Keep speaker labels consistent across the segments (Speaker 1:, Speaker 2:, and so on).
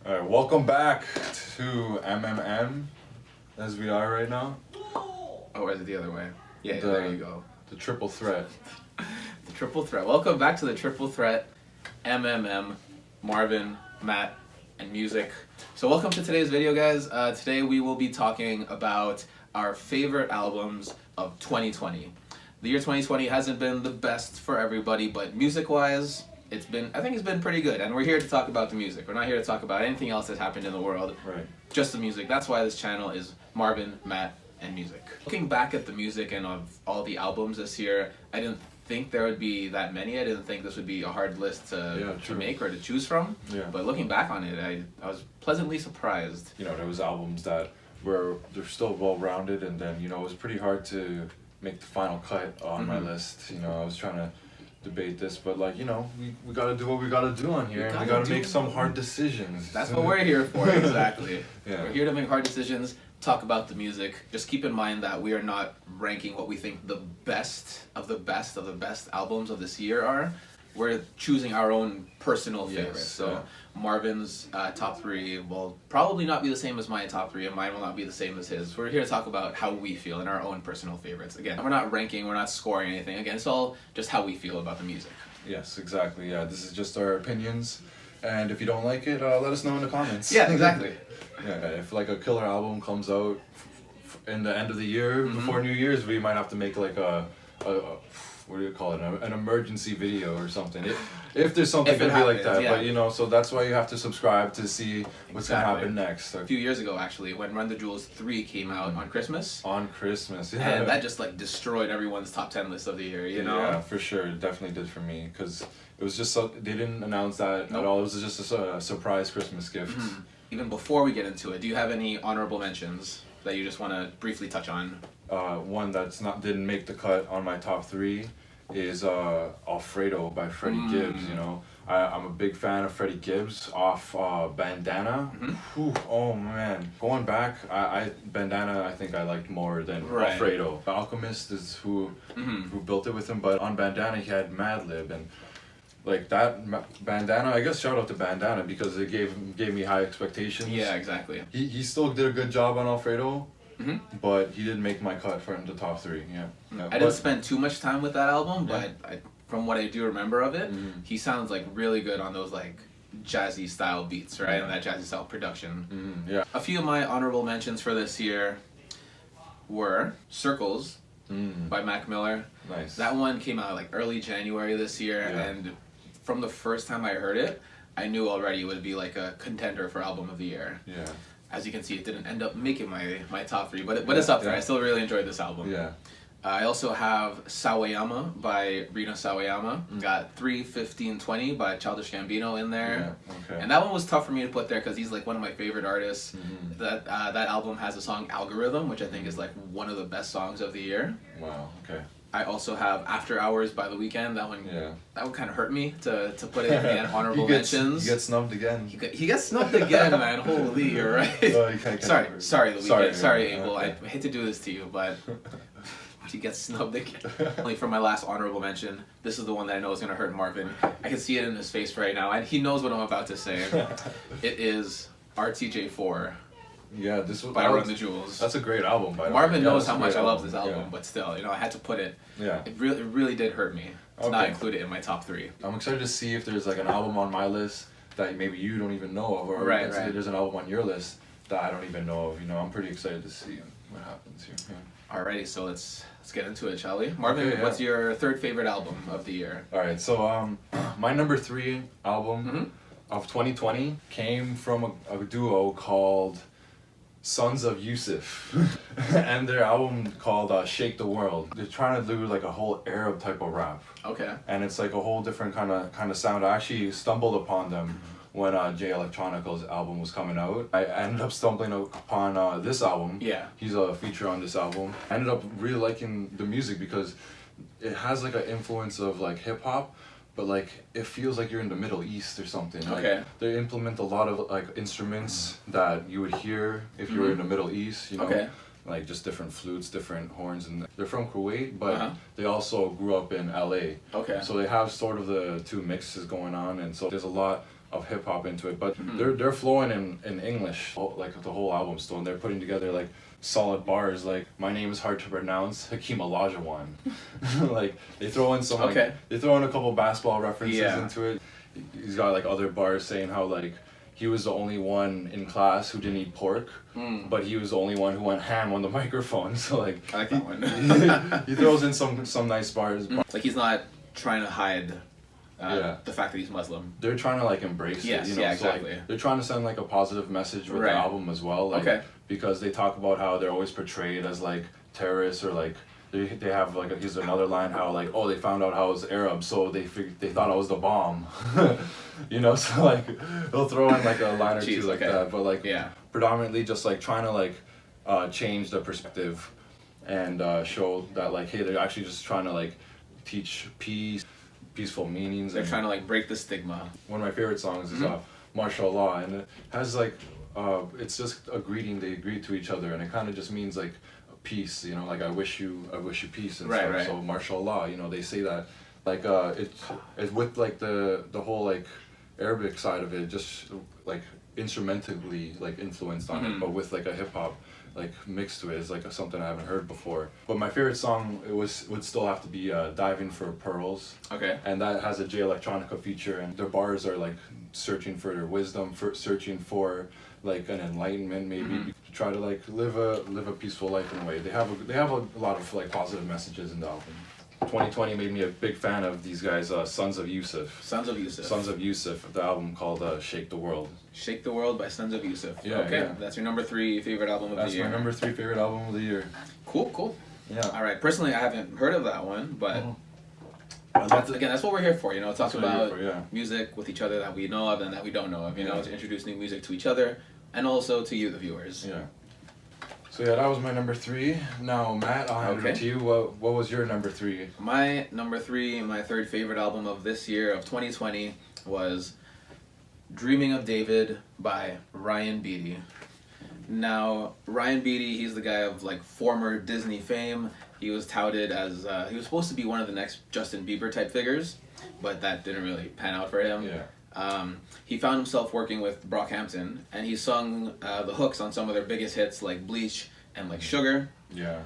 Speaker 1: All right, welcome back to MMM, as we are right now.
Speaker 2: Oh, is it the other way? Yeah, there you go.
Speaker 1: The triple threat.
Speaker 2: The triple threat. Welcome back to the triple threat, MMM, Marvin, Matt, and music. So welcome to today's video, guys. Today we will be talking about our favorite albums of 2020. The year 2020 hasn't been the best for everybody, but music-wise, I think it's been pretty good, and we're here to talk about the music. We're not here to talk about anything else that's happened in the world.
Speaker 1: Right.
Speaker 2: Just the music. That's why this channel is Marvin, Matt, and music. Looking back at the music and of all the albums this year, I didn't think there would be that many. I didn't think this would be a hard list to make or to choose from.
Speaker 1: Yeah.
Speaker 2: But looking back on it, I was pleasantly surprised.
Speaker 1: You know, there was albums that they're still well-rounded, and then, you know, it was pretty hard to make the final cut on my list. You know, I was trying to debate this, but like, you know, we gotta do what we gotta do on here, and we gotta make some hard decisions.
Speaker 2: That's what we're here for, exactly.
Speaker 1: Yeah.
Speaker 2: We're here to make hard decisions, talk about the music. Just keep in mind that we are not ranking what we think the best of the best of the best albums of this year are. We're choosing our own personal favorites. So Marvin's top three will probably not be the same as my top three, and mine will not be the same as his. We're here to talk about how we feel and our own personal favorites. Again, we're not ranking, we're not scoring anything. Again, it's all just how we feel about the music.
Speaker 1: Yes, exactly. Yeah, this is just our opinions, and if you don't like it, let us know in the comments.
Speaker 2: Yeah, exactly.
Speaker 1: Yeah, if like a killer album comes out in the end of the year before New Year's, we might have to make like a what do you call it, an emergency video or something, if there's something gonna be like that. Yeah. But you know, so that's why you have to subscribe to see what's gonna happen next.
Speaker 2: A few years ago, actually, when Run the Jewels 3 came out on Christmas.
Speaker 1: On Christmas, yeah.
Speaker 2: And that just like destroyed everyone's top 10 list of the year, you know?
Speaker 1: Yeah, for sure, it definitely did for me, because it was just they didn't announce that at all. It was just a surprise Christmas gift.
Speaker 2: Even before we get into it, do you have any honorable mentions that you just want to briefly touch on?
Speaker 1: One that's didn't make the cut on my top three is Alfredo by Freddie Gibbs. You know, I'm a big fan of Freddie Gibbs off Bandana. Whew, oh man, going back, Bandana I think I liked more than Alfredo. Alchemist is who built it with him, but on Bandana he had Madlib, and like that Bandana, I guess shout out to Bandana because it gave me high expectations.
Speaker 2: Yeah, exactly.
Speaker 1: He still did a good job on Alfredo. But he didn't make my cut for the top three. Yeah.
Speaker 2: I didn't spend too much time with that album, but from what I do remember of it, he sounds like really good on those like jazzy style beats, right? And that jazzy style production.
Speaker 1: Yeah.
Speaker 2: A few of my honorable mentions for this year were Circles by Mac Miller.
Speaker 1: Nice.
Speaker 2: That one came out like early January this year, and from the first time I heard it, I knew already it would be like a contender for album of the year.
Speaker 1: Yeah.
Speaker 2: As you can see, it didn't end up making my top three, but it's up there. I still really enjoyed this album.
Speaker 1: Yeah.
Speaker 2: I also have Sawayama by Rina Sawayama. Got 3:15:20 by Childish Gambino in there.
Speaker 1: Yeah, okay.
Speaker 2: And that one was tough for me to put there because he's like one of my favorite artists. That album has a song Algorithm, which I think is like one of the best songs of the year.
Speaker 1: Wow. Okay.
Speaker 2: I also have After Hours by The Weeknd. That one kind of hurt me to put it in honorable mentions.
Speaker 1: He gets snubbed again.
Speaker 2: He gets snubbed again, man. Holy, you're right. Sorry, The Weeknd. Sorry, Abel. I hate to do this to you, but he gets snubbed again. Only for my last honorable mention, this is the one that I know is gonna hurt Marvin. I can see it in his face right now, and he knows what I'm about to say. It is RTJ4.
Speaker 1: Yeah, this was
Speaker 2: by Run the Jewels.
Speaker 1: That's a great album. By
Speaker 2: Marvin knows how much I love this album, but still, you know, I had to put it.
Speaker 1: Yeah.
Speaker 2: It really did hurt me to not include it in my top three.
Speaker 1: I'm excited to see if there's like an album on my list that maybe you don't even know of, or there's an album on your list that I don't even know of. You know, I'm pretty excited to see what happens here. Yeah.
Speaker 2: Alrighty, so let's get into it, shall we? Marvin, what's your third favorite album of the year?
Speaker 1: All right, so my number 3 album of 2020 came from a duo called Sons of Yusuf, and their album called Shake the World. They're trying to do like a whole Arab type of rap.
Speaker 2: Okay.
Speaker 1: And it's like a whole different kind of sound. I actually stumbled upon them when Jay Electronica's album was coming out. I ended up stumbling upon this album.
Speaker 2: Yeah.
Speaker 1: He's a feature on this album. I ended up really liking the music because it has like an influence of like hip hop, but like it feels like you're in the Middle East or something.
Speaker 2: Okay.
Speaker 1: Like, they implement a lot of like instruments that you would hear if you were in the Middle East, you know.
Speaker 2: Okay.
Speaker 1: Like just different flutes, different horns, and they're from Kuwait, but they also grew up in LA.
Speaker 2: Okay.
Speaker 1: So they have sort of the two mixes going on, and so there's a lot of hip hop into it, but they're flowing in English, like the whole album still, and they're putting together like solid bars. Like my name is hard to pronounce, Hakeem Olajuwon. Like they throw in some they throw in a couple basketball references into it. He's got like other bars saying how like he was the only one in class who didn't eat pork, but he was the only one who went ham on the microphone. So like
Speaker 2: I like that one.
Speaker 1: he throws in some nice bars.
Speaker 2: Like he's not trying to hide the fact that he's Muslim.
Speaker 1: They're trying to like embrace it, you know.
Speaker 2: Yeah,
Speaker 1: so,
Speaker 2: exactly.
Speaker 1: like, they're trying to send like a positive message with the album as well. Like, because they talk about how they're always portrayed as like terrorists, or like they have like here's another line how like, oh, they found out I was Arab, so they thought I was the bomb. You know, so like they'll throw in like a line or two like that, but like predominantly just like trying to like change the perspective and show that like, hey, they're actually just trying to like teach peaceful meanings.
Speaker 2: They're trying to like break the stigma.
Speaker 1: One of my favorite songs is Mashallah, and it has like it's just a greeting. They greet to each other, and it kind of just means like peace, you know, like I wish you peace and stuff.
Speaker 2: Right.
Speaker 1: So Mashallah, you know, they say that like it's with like the whole like Arabic side of it, just like instrumentally like influenced on it, but with like a hip hop like mixed to it. Is like something I haven't heard before. But my favorite song would still have to be Diving for Pearls.
Speaker 2: Okay.
Speaker 1: And that has a J Electronica feature, and their bars are like searching for their wisdom, searching for like an enlightenment, maybe to try to like live a peaceful life in a way. They have a lot of like positive messages in the album. 2020 made me a big fan of these guys, Sons of Yusuf.
Speaker 2: Sons of Yusuf,
Speaker 1: the album called Shake the World.
Speaker 2: Shake the World by Sons of Yusuf.
Speaker 1: Yeah,
Speaker 2: okay.
Speaker 1: yeah.
Speaker 2: That's your number 3 favorite album of the year.
Speaker 1: That's my number 3 favorite album of the year.
Speaker 2: Cool.
Speaker 1: Yeah.
Speaker 2: All right. Personally, I haven't heard of that one, but that's what we're here for. You know, talk about music with each other that we know of and that we don't know of. You know, to introduce new music to each other and also to you, the viewers.
Speaker 1: Yeah. So yeah, that was my number 3. Now Matt, I'll hand it to you. What was your number 3?
Speaker 2: My number 3, my third favorite album of this year of 2020 was Dreaming of David by Ryan Beatty. Now Ryan Beatty, he's the guy of like former Disney fame. He was touted as he was supposed to be one of the next Justin Bieber type figures, but that didn't really pan out for him.
Speaker 1: Yeah.
Speaker 2: He found himself working with Brockhampton, and he sung the hooks on some of their biggest hits like Bleach and like Sugar.
Speaker 1: Yeah.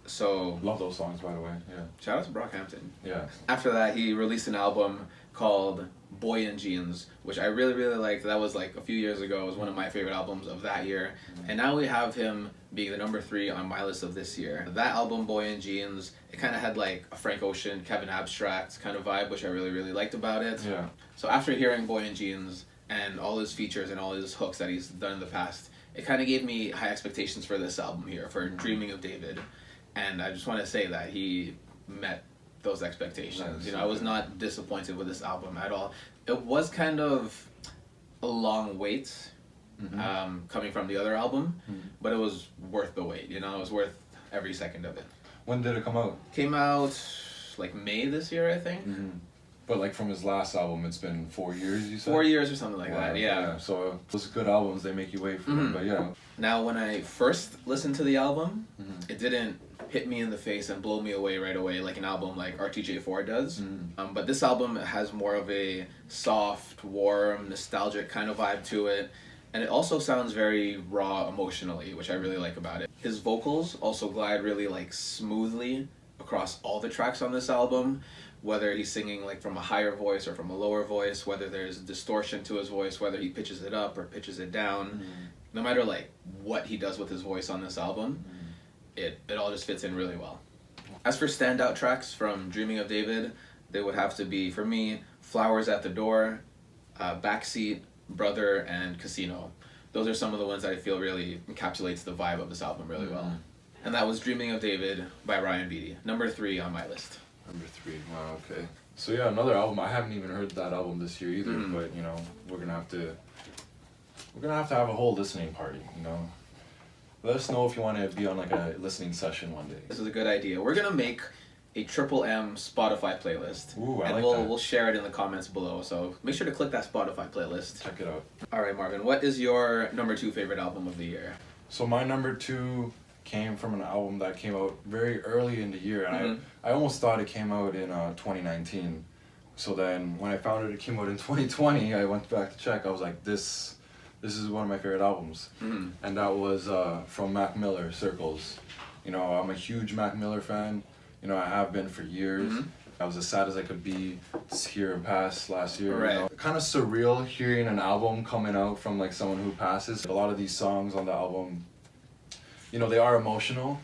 Speaker 2: So
Speaker 1: love those songs, by the way. Yeah.
Speaker 2: Shout out to Brockhampton.
Speaker 1: Yeah.
Speaker 2: After that, he released an album called Boy in Jeans, which I really liked. That was like a few years ago. It was one of my favorite albums of that year. And now we have him being the number 3 on my list of this year. That album, Boy in Jeans, it kind of had like a Frank Ocean, Kevin Abstract kind of vibe, which I really liked about it.
Speaker 1: Yeah.
Speaker 2: So after hearing Boy in Jeans and all his features and all his hooks that he's done in the past, it kind of gave me high expectations for this album here, for Dreaming of David. And I just want to say that he met those expectations.
Speaker 1: Nice.
Speaker 2: You know, I was not disappointed with this album at all. It was kind of a long wait coming from the other album, but it was worth the wait. You know, it was worth every second of it.
Speaker 1: When did it come out?
Speaker 2: Came out like May this year, I think.
Speaker 1: But like from his last album, it's been 4 years, you said?
Speaker 2: 4 years or something like that, yeah.
Speaker 1: So those good albums, they make you wait for them, but yeah.
Speaker 2: Now, when I first listened to the album, it didn't hit me in the face and blow me away right away like an album like RTJ4 does. But this album has more of a soft, warm, nostalgic kind of vibe to it. And it also sounds very raw emotionally, which I really like about it. His vocals also glide really like smoothly across all the tracks on this album, whether he's singing like from a higher voice or from a lower voice, whether there's distortion to his voice, whether he pitches it up or pitches it down. No matter like what he does with his voice on this album, it all just fits in really well. As for standout tracks from Dreaming of David, they would have to be, for me, Flowers at the Door, Backseat, Brother, and Casino. Those are some of the ones that I feel really encapsulates the vibe of this album really well. And that was Dreaming of David by Ryan Beatty, number 3 on my list.
Speaker 1: Number 3, wow, okay. So yeah, another album, I haven't even heard that album this year either, but you know, we're gonna have to have a whole listening party, you know. Let us know if you want to be on like a listening session one day.
Speaker 2: This is a good idea. We're gonna make a Triple M Spotify playlist.
Speaker 1: Ooh, I
Speaker 2: and
Speaker 1: like that.
Speaker 2: We'll share it in the comments below, so make sure to click that Spotify playlist.
Speaker 1: Check it out.
Speaker 2: Alright, Marvin, what is your number 2 favorite album of the year?
Speaker 1: So my number 2 came from an album that came out very early in the year, and I almost thought it came out in 2019, So then when I found it came out in 2020, I went back to check. I was like, this is one of my favorite albums. And that was from Mac Miller, Circles. You know, I'm a huge Mac Miller fan. You know, I have been for years. I was as sad as I could be here and pass last year.
Speaker 2: Right.
Speaker 1: You know? Kind of surreal hearing an album coming out from like someone who passes. A lot of these songs on the album, you know, they are emotional.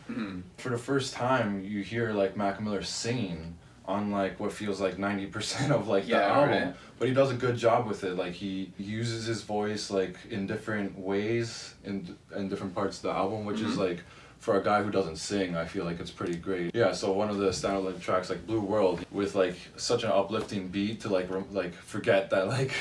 Speaker 1: For the first time, you hear like Mac Miller singing on like what feels like 90% of like the album.
Speaker 2: Right.
Speaker 1: But he does a good job with it. Like he uses his voice like in different ways in different parts of the album, which is like, for a guy who doesn't sing, I feel like it's pretty great. Yeah, so one of the standalone tracks, like Blue World, with like such an uplifting beat to like forget that, like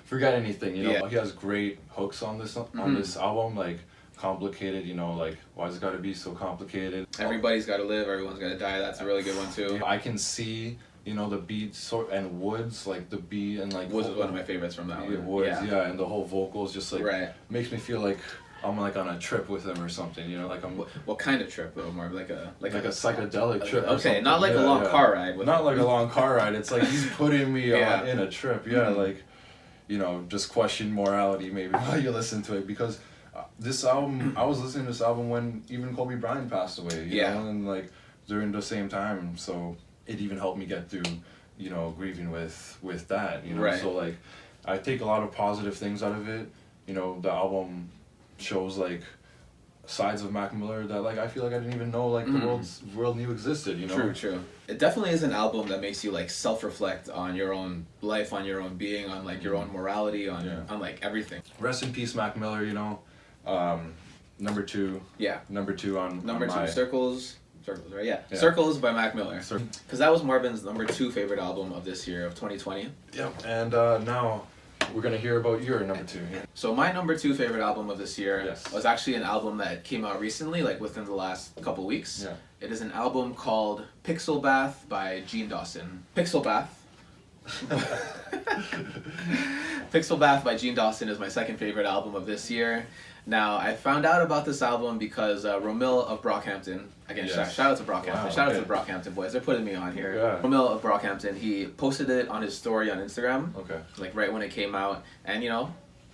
Speaker 1: forget anything, you know.
Speaker 2: Yeah.
Speaker 1: He has great hooks on this album, like complicated, you know, like why's it gotta be so complicated?
Speaker 2: Everybody's Gotta Live, Everyone's Gotta Die. That's a really good one too.
Speaker 1: I can see, you know, the beat and Woods, like the beat and like
Speaker 2: Woods is one of my favorites from that one.
Speaker 1: Woods, yeah, and the whole vocals just like
Speaker 2: Right.
Speaker 1: makes me feel like I'm like on a trip with him or something, you know, like I'm
Speaker 2: What kind of trip though? More like a
Speaker 1: psychedelic trip.
Speaker 2: Okay, not like a long car ride.
Speaker 1: Not like a long car ride. It's like he's putting me on in a trip. Yeah, like, you know, just question morality maybe while you listen to it, because this album, I was listening to this album when even Kobe Bryant passed away. You know, and like during the same time, so it even helped me get through, you know, grieving with that. You know,
Speaker 2: Right.
Speaker 1: so like I take a lot of positive things out of it. You know, the album shows like sides of Mac Miller that like I feel like I didn't even know like the world knew existed, you know.
Speaker 2: True. It definitely is an album that makes you like self-reflect on your own life, on your own being, on like your own morality, on like everything.
Speaker 1: Rest in peace, Mac Miller. You know, number two.
Speaker 2: Yeah.
Speaker 1: Number two on
Speaker 2: Number two,
Speaker 1: my...
Speaker 2: Circles, right? Yeah. Circles by Mac Miller. Because that was Marvin's number 2 favorite album of this year, of 2020.
Speaker 1: Yeah. And now we're gonna hear about your number 2. Yeah.
Speaker 2: So my number 2 favorite album of this year
Speaker 1: Yes.
Speaker 2: was actually an album that came out recently, like within the last couple weeks.
Speaker 1: Yeah.
Speaker 2: It is an album called Pixel Bath by Gene Dawson. Pixel Bath. Pixel Bath by Gene Dawson is my second favorite album of this year. Now, I found out about this album because Romil of Brockhampton, again, shout out to Brockhampton, shout out to the Brockhampton boys, they're putting me on here.
Speaker 1: Yeah.
Speaker 2: Romil of Brockhampton, he posted it on his story on Instagram,
Speaker 1: Okay.
Speaker 2: like right when it came out, and you know,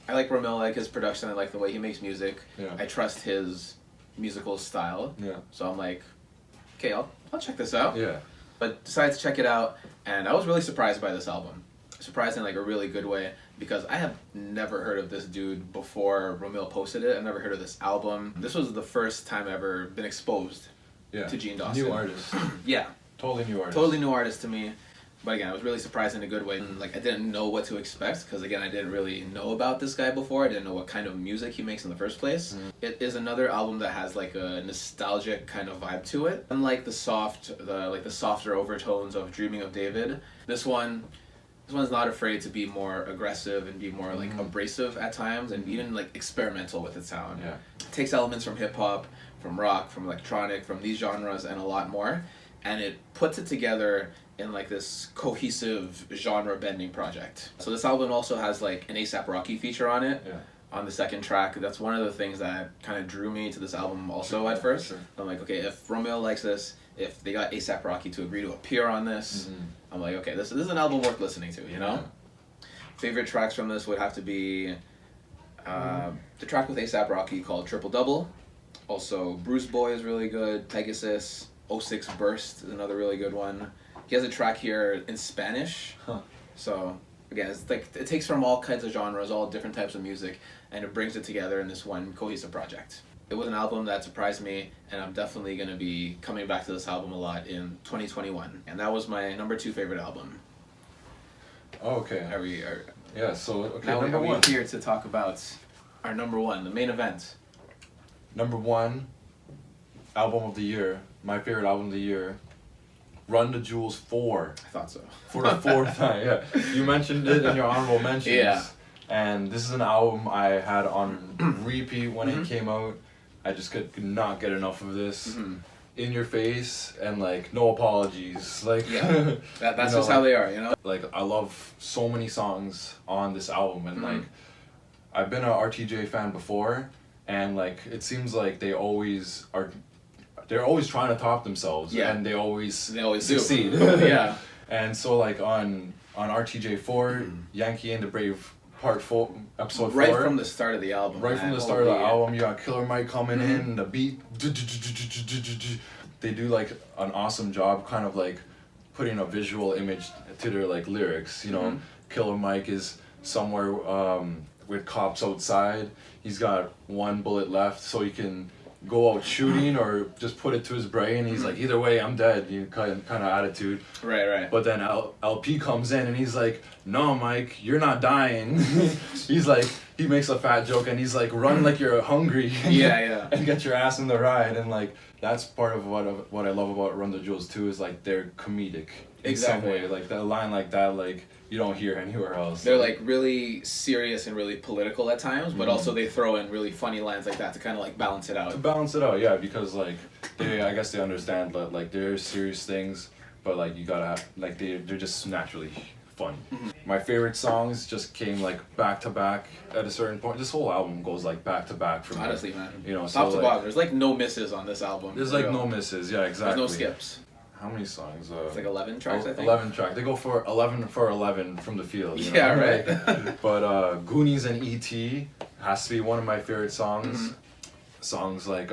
Speaker 2: I like Romil, I like his production, I like the way he makes music, I trust his musical style, so I'm like, okay, I'll check this out.
Speaker 1: Yeah.
Speaker 2: But decided to check it out, and I was really surprised by this album. Surprised in like a really good way, because I have never heard of this dude before Romil posted it. I've never heard of this album. This was the first time I've ever been exposed to Gene Dawson.
Speaker 1: New artist.
Speaker 2: Yeah.
Speaker 1: Totally new artist.
Speaker 2: Totally new artist to me. But again, I was really surprised in a good way. And, like, I didn't know what to expect, because again, I didn't really know about this guy before. I didn't know what kind of music he makes in the first place. It is another album that has like a nostalgic kind of vibe to it. Unlike the softer overtones of Dreaming of David, this one's not afraid to be more aggressive and be more like abrasive at times, and even like experimental with its sound.
Speaker 1: Yeah.
Speaker 2: It takes elements from hip hop, from rock, from electronic, from these genres, and a lot more, and it puts it together in like this cohesive genre bending project. So this album also has like an A$AP Rocky feature on it. On the second track. That's one of the things that kind of drew me to this album also at first. I'm like, okay, if Romeo likes this, if they got A$AP Rocky to agree to appear on this, I'm like, okay, this is an album worth listening to, you know? Favorite tracks from this would have to be the track with A$AP Rocky called Triple Double. Also, Bruce Boy is really good. Pegasus. 06 Burst is another really good one. He has a track here in Spanish. So, again, it's like it takes from all kinds of genres, all different types of music, and it brings it together in this one cohesive project. It was an album that surprised me, and I'm definitely going to be coming back to this album a lot in 2021. And that was my number 2 favorite album.
Speaker 1: Okay. Yeah, so, okay,
Speaker 2: now
Speaker 1: number 1.
Speaker 2: We're here to talk about our number 1, the main event.
Speaker 1: Number 1, album of the year, my favorite album of the year, Run the Jewels 4.
Speaker 2: I thought so.
Speaker 1: For the 4th time, yeah. You mentioned it in your honorable mentions.
Speaker 2: Yeah.
Speaker 1: And this is an album I had on repeat when it came out. I just could not get enough of this. In your face and like no apologies. Like
Speaker 2: that's just how they are, you know?
Speaker 1: Like I love so many songs on this album, and like I've been a RTJ fan before, and like it seems like they're always trying to top themselves, and they always
Speaker 2: do.
Speaker 1: succeed.
Speaker 2: Yeah.
Speaker 1: And so like on on RTJ4, Yankee and the Brave Part 4, Episode 4.
Speaker 2: Right from the start of the album.
Speaker 1: Right from the start of the album, you got Killer Mike coming in, the beat. They do like an awesome job kind of like putting a visual image to their like lyrics, you know. Killer Mike is somewhere with cops outside. He's got one bullet left, so he can go out shooting or just put it to his brain. He's like, either way, I'm dead. You kind of attitude.
Speaker 2: Right.
Speaker 1: But then LP comes in and he's like, no, Mike, you're not dying. He's like, he makes a fat joke and he's like, run like you're hungry.
Speaker 2: Yeah.
Speaker 1: And get your ass in the ride. And like, that's part of what I love about Run the Jewels too, is like they're comedic in some way. Like that line like that, like you don't hear anywhere else.
Speaker 2: They're like really serious and really political at times, but also they throw in really funny lines like that to kind of like balance it out.
Speaker 1: To balance it out, yeah, because like I guess they understand that like they're serious things, but like you gotta have, like they're just naturally fun. My favorite songs just came like back to back at a certain point. This whole album goes like back to back for me.
Speaker 2: Honestly, man.
Speaker 1: You know,
Speaker 2: top
Speaker 1: so
Speaker 2: to bottom. There's like no misses on this album.
Speaker 1: There's like no misses, yeah, exactly.
Speaker 2: There's no skips.
Speaker 1: How many songs?
Speaker 2: It's like 11 tracks, I think.
Speaker 1: 11 tracks. They go for 11 for 11 from the field. You know?
Speaker 2: Yeah, right.
Speaker 1: But Goonies and E.T. has to be one of my favorite songs. Songs like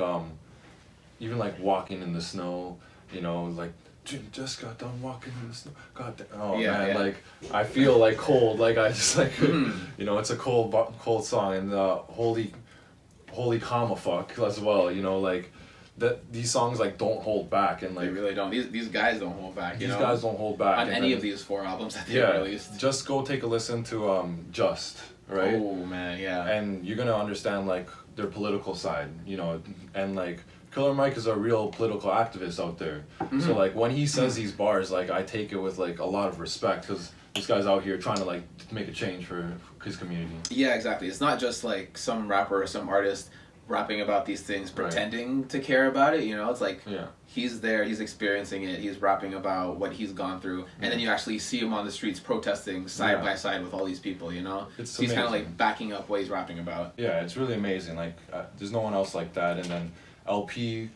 Speaker 1: even like Walking in the Snow, you know, like just got done walking in the snow. God damn. Oh man, like I feel like cold. Like I just like you know, it's a cold song. And Holy Comma Fuck as well, you know, like that these songs like don't hold back, and like
Speaker 2: they really don't. These guys don't hold back.
Speaker 1: These guys don't hold back
Speaker 2: on any of these 4 albums that they released.
Speaker 1: Just go take a listen to Just, right?
Speaker 2: Oh man, yeah.
Speaker 1: And you're gonna understand like their political side, you know, and like Killer Mike is a real political activist out there. So like when he says these bars, like I take it with like a lot of respect, because this guy's out here trying to like make a change for his community.
Speaker 2: Yeah, exactly. It's not just like some rapper or some artist rapping about these things pretending to care about it, you know. It's like he's there, he's experiencing it, he's rapping about what he's gone through, and then you actually see him on the streets protesting side by side with all these people, you know. He's kind of like backing up what he's rapping about.
Speaker 1: Yeah, it's really amazing. Like there's no one else like that. And then LP,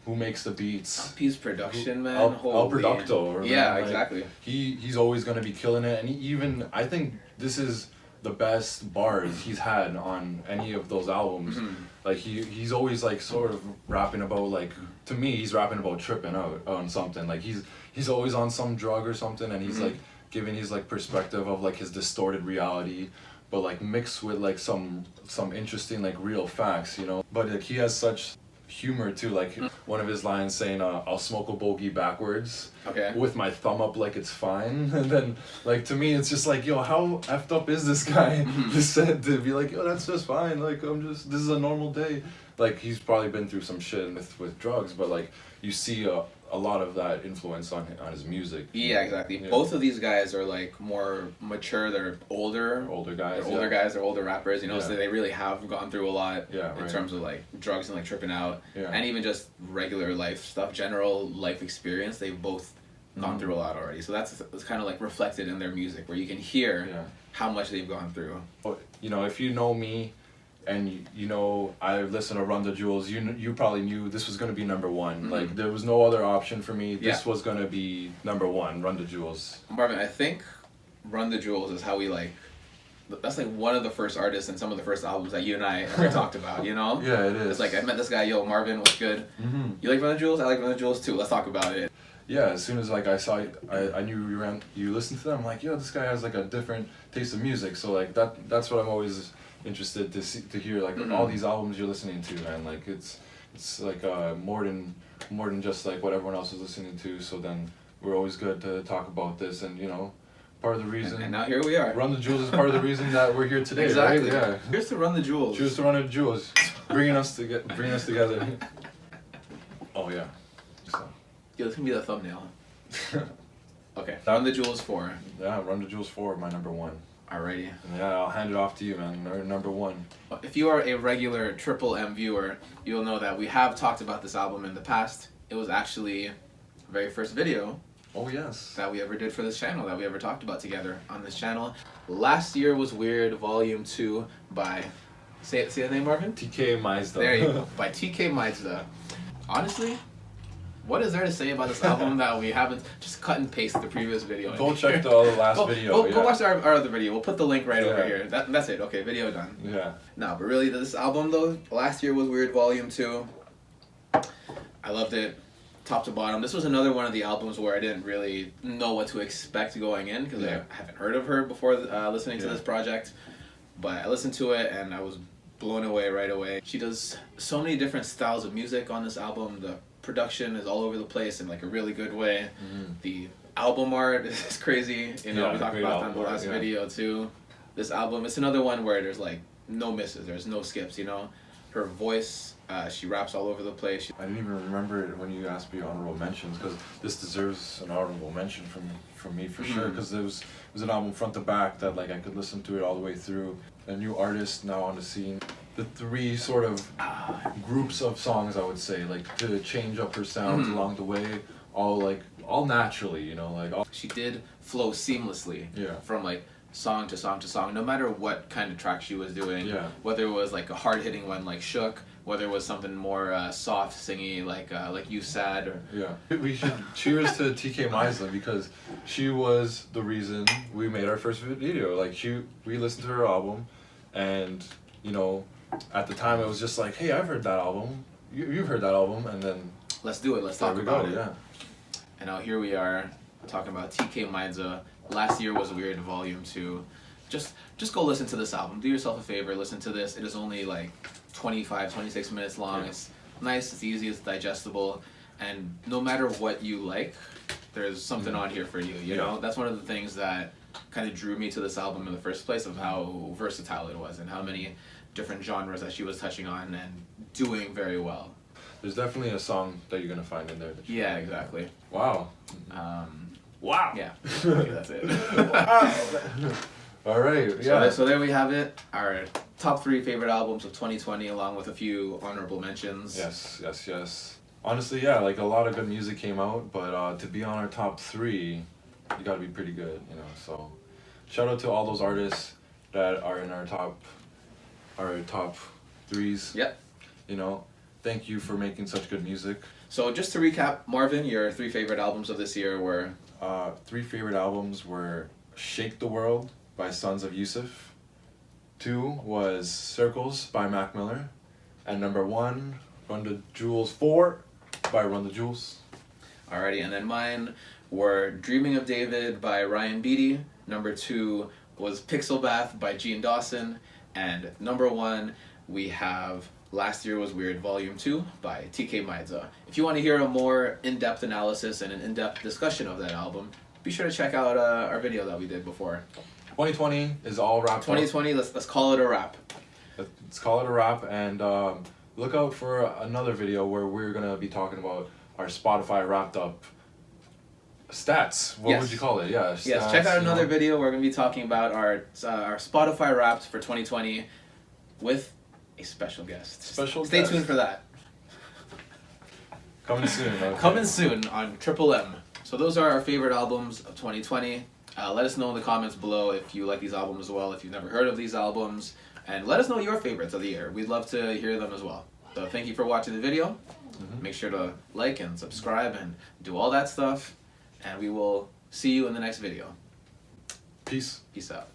Speaker 1: who makes the beats,
Speaker 2: LP's production, man.
Speaker 1: El Producto.
Speaker 2: Yeah,
Speaker 1: like,
Speaker 2: exactly.
Speaker 1: He's always gonna be killing it, and I think this is the best bars he's had on any of those albums. Like he's always like sort of rapping about, like, to me he's rapping about tripping out on something. Like he's always on some drug or something, and he's like giving his like perspective of like his distorted reality, but like mixed with like some interesting like real facts, you know. But like he has such humor too, like one of his lines saying I'll smoke a bogey backwards with my thumb up like it's fine. And then like to me it's just like, yo, how effed up is this guy to be like, yo, that's just fine, like this is a normal day. Like he's probably been through some shit with drugs, but like you see a lot of that influence on his music.
Speaker 2: Yeah, exactly. Yeah. Both of these guys are like more mature. They're older guys. They're older guys. They're older rappers. You know, so they really have gone through a lot in terms of like drugs and like tripping out, and even just regular life stuff, general life experience. They've both gone through a lot already. So it's kind of like reflected in their music, where you can hear how much they've gone through.
Speaker 1: You know, if you know me, and you know I listen to Run the Jewels, you probably knew this was going to be number 1. Like there was no other option for me. This was going to be number 1, Run the Jewels.
Speaker 2: Marvin, I think Run the Jewels is how we like, that's like one of the first artists and some of the first albums that you and I ever talked about, you know?
Speaker 1: Yeah, it is.
Speaker 2: It's like, I met this guy, yo, Marvin, what's good? You like Run the Jewels? I like Run the Jewels too. Let's talk about it.
Speaker 1: Yeah, as soon as like I saw I knew you listened to them, I'm like, yo, this guy has like a different taste of music. So like that's what I'm always interested to hear, like all these albums you're listening to, man. Like it's like more than just like what everyone else is listening to. So then we're always good to talk about this, and you know, part of the reason.
Speaker 2: And now here we are.
Speaker 1: Run the Jewels is part of the reason that we're here today.
Speaker 2: Exactly.
Speaker 1: Right? Yeah.
Speaker 2: Cheers to Run the Jewels.
Speaker 1: Cheers to Run the Jewels, bringing us together. Oh yeah. So.
Speaker 2: Yeah, this can be the thumbnail. Okay. Run the Jewels 4.
Speaker 1: Yeah, Run the Jewels 4, my number 1.
Speaker 2: Alrighty.
Speaker 1: Yeah, I'll hand it off to you, man. Number 1.
Speaker 2: If you are a regular Triple M viewer, you'll know that we have talked about this album in the past. It was actually the very first video.
Speaker 1: Oh yes.
Speaker 2: That we ever did for this channel, that we ever talked about together on this channel. Last Year Was Weird, Volume 2 by, say the name, Marvin?
Speaker 1: Tkay Maidza.
Speaker 2: There you go. By Tkay Maidza. Honestly, What is there to say about this album that we haven't just cut and paste the previous video?
Speaker 1: Go check the last video.
Speaker 2: Go watch our other video. We'll put the link right over
Speaker 1: Yeah.
Speaker 2: here. That's it. Okay, video done.
Speaker 1: Yeah.
Speaker 2: No, but really, this album though, last year was Weird Volume 2. I loved it, top to bottom. This was another one of the albums where I didn't really know what to expect going in because
Speaker 1: Yeah.
Speaker 2: I haven't heard of her before listening to
Speaker 1: Yeah.
Speaker 2: this project. But I listened to it and I was blown away right away. She does so many different styles of music on this album. The production is all over the place in like a really good way.
Speaker 1: Mm-hmm.
Speaker 2: The album art is crazy. You know,
Speaker 1: Yeah,
Speaker 2: we talked
Speaker 1: great
Speaker 2: about that in
Speaker 1: album
Speaker 2: the
Speaker 1: art,
Speaker 2: last
Speaker 1: yeah.
Speaker 2: video too. This album, it's another one where there's like no misses, there's no skips, you know. Her voice, she raps all over the place.
Speaker 1: I didn't even remember it when you asked me honorable mentions because this deserves an honorable mention from me for sure because it was an album front to back that like I could listen to it all the way through. A new artist now on the scene. The three sort of groups of songs I would say like to change up her sounds along the way, all naturally, you know, like all.
Speaker 2: She did flow seamlessly
Speaker 1: Yeah.
Speaker 2: from like song to song to song, no matter what kind of track she was doing.
Speaker 1: Yeah.
Speaker 2: Whether it was like a hard hitting one like Shook, whether it was something more soft singy like You Sad or
Speaker 1: Yeah, we should cheers to Tkay Maidza because she was the reason we made our first video. Like we listened to her album, and you know, at the time it was just like, hey, I've heard that album. You've heard that album, and then
Speaker 2: let's do it. Let's
Speaker 1: there
Speaker 2: talk
Speaker 1: we
Speaker 2: about
Speaker 1: go.
Speaker 2: it.
Speaker 1: Yeah,
Speaker 2: And now here we are talking about Tkay Maidza. Last year was Weird Volume 2. Just go listen to this album. Do yourself a favor, listen to this. It is only like 25, 26 minutes long.
Speaker 1: Yeah.
Speaker 2: It's nice, it's easy, it's digestible. And no matter what you like, there's something on here for you, you know? That's one of the things that kind of drew me to this album in the first place of how versatile it was and how many different genres that she was touching on and doing very well.
Speaker 1: there's definitely a song that you're gonna find in there. That
Speaker 2: Yeah, exactly.
Speaker 1: Wow. Wow.
Speaker 2: Yeah, okay, that's it.
Speaker 1: All right. Yeah.
Speaker 2: So there we have it. Our top 3 favorite albums of 2020, along with a few honorable mentions.
Speaker 1: Yes. Honestly, yeah, like a lot of good music came out, but to be on our top 3, you gotta be pretty good, you know. So, shout out to all those artists that are in our top 3s.
Speaker 2: Yep.
Speaker 1: You know, thank you for making such good music.
Speaker 2: So just to recap, Marvin, your 3 favorite albums of this year were
Speaker 1: 3 favorite albums were Shake the World by Sons of Yusuf. 2 was Circles by Mac Miller. And number 1, Run the Jewels 4 by Run the Jewels.
Speaker 2: alrighty, and then mine were Dreaming of David by Ryan Beatty. Number 2 was Pixel Bath by Gene Dawson, and number 1 we have Last Year Was Weird Volume 2 by Tkay Maidza. If you want to hear a more in-depth analysis and an in-depth discussion of that album, be sure to check out our video that we did before.
Speaker 1: 2020 is all wrapped up.
Speaker 2: 2020, let's call it a wrap.
Speaker 1: Let's call it a wrap, and look out for another video where we're gonna be talking about our Spotify wrapped up stats. What would you call it? Yeah. Stats,
Speaker 2: Yes, check out another
Speaker 1: you know?
Speaker 2: video. We're going to be talking about our Spotify Wrapped for 2020 with a special guest. Stay tuned for that.
Speaker 1: Coming soon. Okay.
Speaker 2: Coming soon on Triple M. So those are our favorite albums of 2020. Let us know in the comments below if you like these albums as well, if you've never heard of these albums, and let us know your favorites of the year. We'd love to hear them as well. So thank you for watching the video. Make sure to like and subscribe and do all that stuff, and we will see you in the next video.
Speaker 1: Peace.
Speaker 2: Peace out.